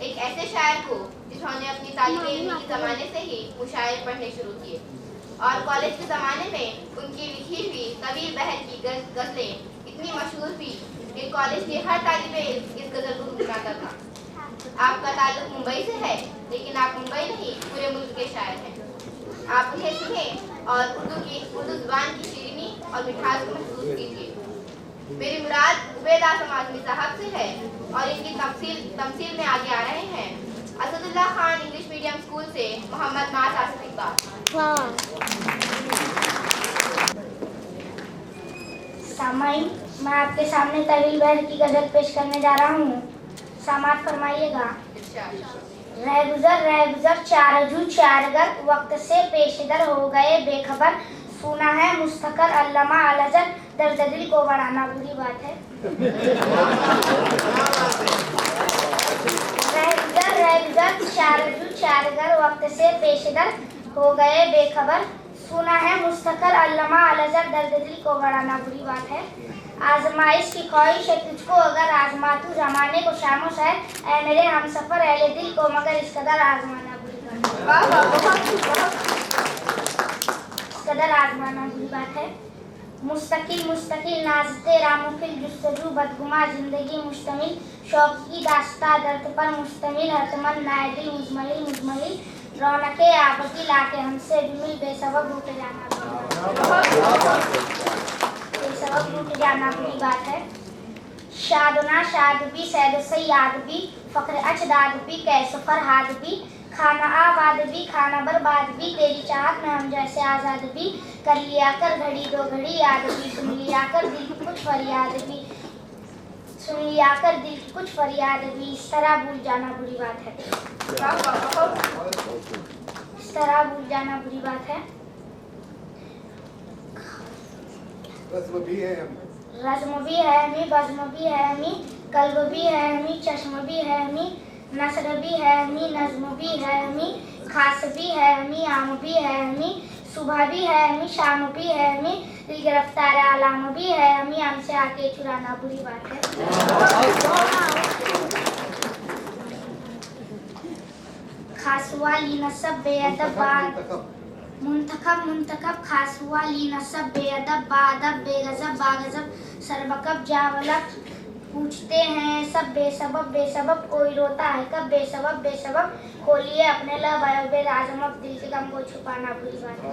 एक ऐसे शायर को जिन्होंने अपनी तालीम इल्मी के ज़माने से ही मुशायरे पढ़ने शुरू किए और कॉलेज के ज़माने में उनकी लिखी हुई तवील बहर की गज़लें इतनी मशहूर हुई कि कॉलेज के हर तालिब इल्म इस गज़ल को गुनगुनाता था। आपका ताल्लुक मुंबई से है, लेकिन आप मुंबई नहीं पूरे मुल्क के शायर हैं। आप उन्हें सुनें और उर्दू ज़ुबान की शीरीनी और मिठास को महसूस कीजिए। मेरी मुराद उबैद आज़म आज़मी साहब से है और इनकी तमसील में आगे आ रहे हैं Asadullah Khan English medium school से मोहम्मद नाज आसिफ इकबाल। सामाइन, मैं आपके सामने तवील बहर की गजल पेश करने जा रहा हूँ। समाअत फरमाइएगा। रह गुजर चार जू चार गर, वक्त से पेशदर हो गए बेखबर। सुना है मुस्तकर अल्लामा अलजर, दर्द दिल को बढ़ाना बुरी बात है। रह गुजर चार जू चार गर, वक्त से पेशदर हो गए बेखबर। सुना है मुस्तकर अल्लामा अलजर, दर्द दिल को बढ़ाना बुरी बात है। आजमाइश की ख्वाहिश है तुझको अगर आजमा तू जमाने को शामो शहर, ऐ मेरे हमसफर अहले दिल को मगर इस कदर आजमाना बुरी बात है। मुस्तकिल नाज़ते रामुफिल जुस्तजू बदगुमा जिंदगी मुश्तमिल, शौक की दास्ता दर्द पर मुश्तमिल, हरतमन नायदिल मुजमहिल, रौनके आबकी लाके हमसे बिमिल, बेसबब लूट जाना बुरी बात है। शादना शाद भी सैद सयाद भी, फख्र अजदाद भी कैस फरहाद भी, खाना आबाद भी खाना बर्बाद भी, तेरी चाहत में हम जैसे आज़ाद भी, कर लिया कर घड़ी दो घड़ी याद भी, सुन लिया कर दिल की कुछ फरियाद भी, इस तरह भूल जाना बुरी बात है। इस तरह भूल जाना बुरी बात है। रज़्म भी है हमी, बज़्म भी है हमी, कल्ब भी है हमी, चश्म भी है हमी, नस्र भी है हमी, नज़्म भी है हमी, खास भी है हमी, आम भी है हमी, सुबह भी है हमी, शाम भी है हमी, दिल गिरफ्तार आलाम भी है हमी, हमसे आके चुराना बुरी बात है। खास वाली नसब बेअदब मुंतखब खास हुआ ली नसब बेअदब बादब बेगजब बागजब सरबकब जावलक, पूछते हैं सब बेसबब कोई रोता है कब बेसबब खोलिए अपने लब अयोबे आजम, दिल के गम को छुपाना बुरी बात है।